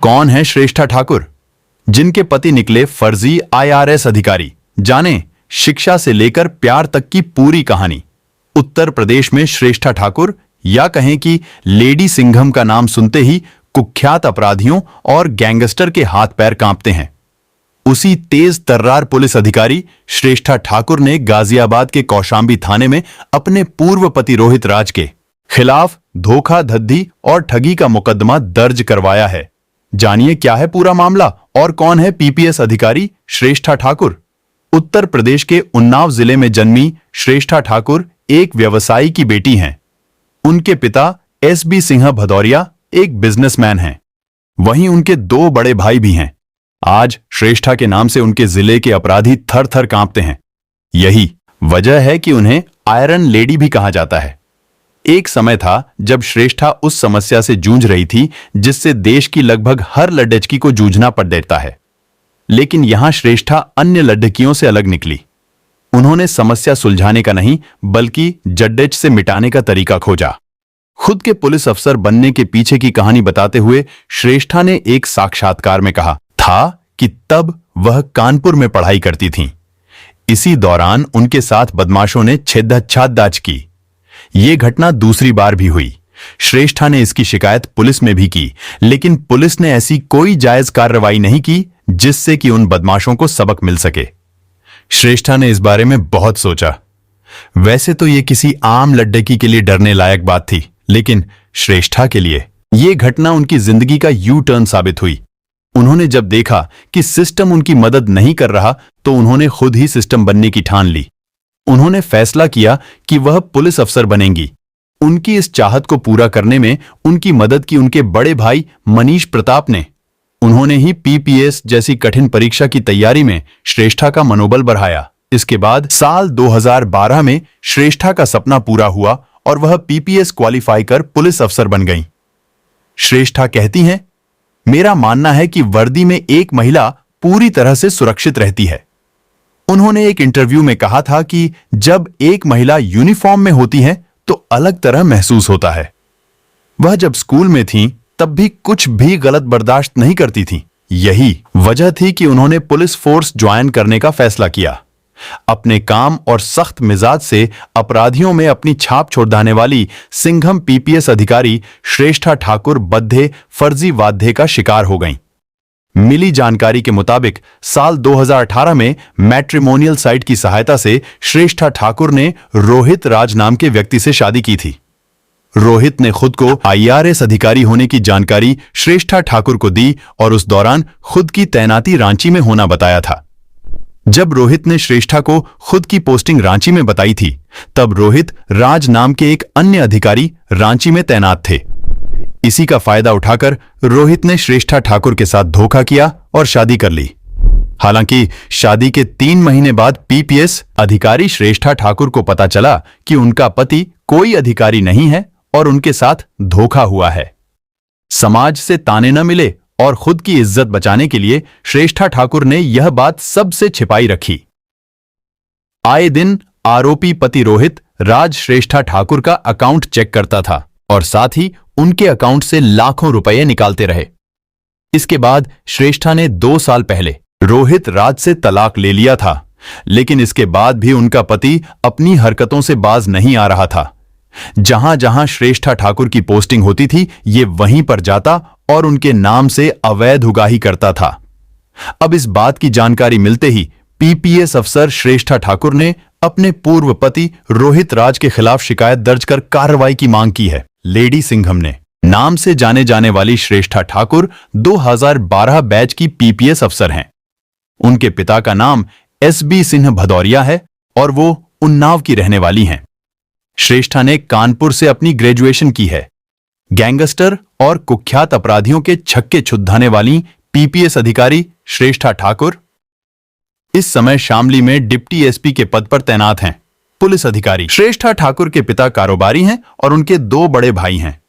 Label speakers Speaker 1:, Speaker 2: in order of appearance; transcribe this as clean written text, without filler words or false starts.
Speaker 1: कौन है श्रेष्ठा ठाकुर, जिनके पति निकले फर्जी IRS अधिकारी? जाने शिक्षा से लेकर प्यार तक की पूरी कहानी। उत्तर प्रदेश में श्रेष्ठा ठाकुर, या कहें कि लेडी सिंघम का नाम सुनते ही कुख्यात अपराधियों और गैंगस्टर के हाथ पैर कांपते हैं। उसी तेज तर्रार पुलिस अधिकारी श्रेष्ठा ठाकुर ने गाजियाबाद के कौशांबी थाने में अपने पूर्व पति रोहित राज के खिलाफ धोखाधड़ी और ठगी का मुकदमा दर्ज करवाया है। जानिए क्या है पूरा मामला और कौन है PPS अधिकारी श्रेष्ठा ठाकुर। उत्तर प्रदेश के उन्नाव जिले में जन्मी श्रेष्ठा ठाकुर एक व्यवसायी की बेटी हैं। उनके पिता SB सिंह भदौरिया एक बिजनेसमैन हैं। वहीं उनके 2 बड़े भाई भी हैं। आज श्रेष्ठा के नाम से उनके जिले के अपराधी थर थर कांपते हैं। यही वजह है कि उन्हें आयरन लेडी भी कहा जाता है। एक समय था जब श्रेष्ठा उस समस्या से जूझ रही थी जिससे देश की लगभग हर लड़की को जूझना पड़ देता है, लेकिन यहां श्रेष्ठा अन्य लड़कियों से अलग निकली। उन्होंने समस्या सुलझाने का नहीं बल्कि जड्डेज से मिटाने का तरीका खोजा। खुद के पुलिस अफसर बनने के पीछे की कहानी बताते हुए श्रेष्ठा ने एक साक्षात्कार में कहा था कि तब वह कानपुर में पढ़ाई करती थीं। इसी दौरान उनके साथ बदमाशों ने छेड़छाड़ की। यह घटना दूसरी बार भी हुई। श्रेष्ठा ने इसकी शिकायत पुलिस में भी की, लेकिन पुलिस ने ऐसी कोई जायज कार्रवाई नहीं की जिससे कि उन बदमाशों को सबक मिल सके। श्रेष्ठा ने इस बारे में बहुत सोचा। वैसे तो यह किसी आम लड़की के लिए डरने लायक बात थी, लेकिन श्रेष्ठा के लिए यह घटना उनकी जिंदगी का यू टर्न साबित हुई। उन्होंने जब देखा कि सिस्टम उनकी मदद नहीं कर रहा तो उन्होंने खुद ही सिस्टम बनने की ठान ली। उन्होंने फैसला किया कि वह पुलिस अफसर बनेंगी। उनकी इस चाहत को पूरा करने में उनकी मदद की उनके बड़े भाई मनीष प्रताप ने। उन्होंने ही PPS जैसी कठिन परीक्षा की तैयारी में श्रेष्ठा का मनोबल बढ़ाया। इसके बाद साल 2012 में श्रेष्ठा का सपना पूरा हुआ और वह PPS क्वालिफाई कर पुलिस अफसर बन गईं। श्रेष्ठा कहती हैं, मेरा मानना है कि वर्दी में एक महिला पूरी तरह से सुरक्षित रहती है। उन्होंने एक इंटरव्यू में कहा था कि जब एक महिला यूनिफॉर्म में होती है तो अलग तरह महसूस होता है। वह जब स्कूल में थीं तब भी कुछ भी गलत बर्दाश्त नहीं करती थीं। यही वजह थी कि उन्होंने पुलिस फोर्स ज्वाइन करने का फैसला किया। अपने काम और सख्त मिजाज से अपराधियों में अपनी छाप छोड़ने वाली सिंघम PPS अधिकारी श्रेष्ठा ठाकुर बद्धे फर्जी वादे का शिकार हो गईं। मिली जानकारी के मुताबिक साल 2018 में मैट्रिमोनियल साइट की सहायता से श्रेष्ठा ठाकुर ने रोहित राज नाम के व्यक्ति से शादी की थी। रोहित ने खुद को IRS अधिकारी होने की जानकारी श्रेष्ठा ठाकुर को दी और उस दौरान खुद की तैनाती रांची में होना बताया था। जब रोहित ने श्रेष्ठा को खुद की पोस्टिंग रांची में बताई थी, तब रोहित राज नाम के एक अन्य अधिकारी रांची में तैनात थे। इसी का फायदा उठाकर रोहित ने श्रेष्ठा ठाकुर के साथ धोखा किया और शादी कर ली। हालांकि शादी के 3 महीने बाद PPS अधिकारी श्रेष्ठा ठाकुर को पता चला कि उनका पति कोई अधिकारी नहीं है और उनके साथ धोखा हुआ है। समाज से ताने न मिले और खुद की इज्जत बचाने के लिए श्रेष्ठा ठाकुर ने यह बात सबसे छिपाई रखी। आए दिन आरोपी पति रोहित राज श्रेष्ठा ठाकुर का अकाउंट चेक करता था और साथ ही उनके अकाउंट से लाखों रुपए निकालते रहे। इसके बाद श्रेष्ठा ने 2 साल पहले रोहित राज से तलाक ले लिया था, लेकिन इसके बाद भी उनका पति अपनी हरकतों से बाज नहीं आ रहा था। जहां जहां श्रेष्ठा ठाकुर की पोस्टिंग होती थी, ये वहीं पर जाता और उनके नाम से अवैध उगाही करता था। अब इस बात की जानकारी मिलते ही PPS अफसर श्रेष्ठा ठाकुर ने अपने पूर्व पति रोहित राज के खिलाफ शिकायत दर्ज कर कार्रवाई की मांग की है। लेडी सिंघम ने नाम से जाने जाने वाली श्रेष्ठा ठाकुर 2012 बैच की PPS अफसर हैं। उनके पिता का नाम SB सिंह भदौरिया है और वो उन्नाव की रहने वाली हैं। श्रेष्ठा ने कानपुर से अपनी ग्रेजुएशन की है। गैंगस्टर और कुख्यात अपराधियों के छक्के छुड़ाने वाली PPS अधिकारी श्रेष्ठा ठाकुर इस समय शामली में डिप्टी SP के पद पर तैनात हैं। पुलिस अधिकारी श्रेष्ठा ठाकुर के पिता कारोबारी हैं और उनके 2 बड़े भाई हैं।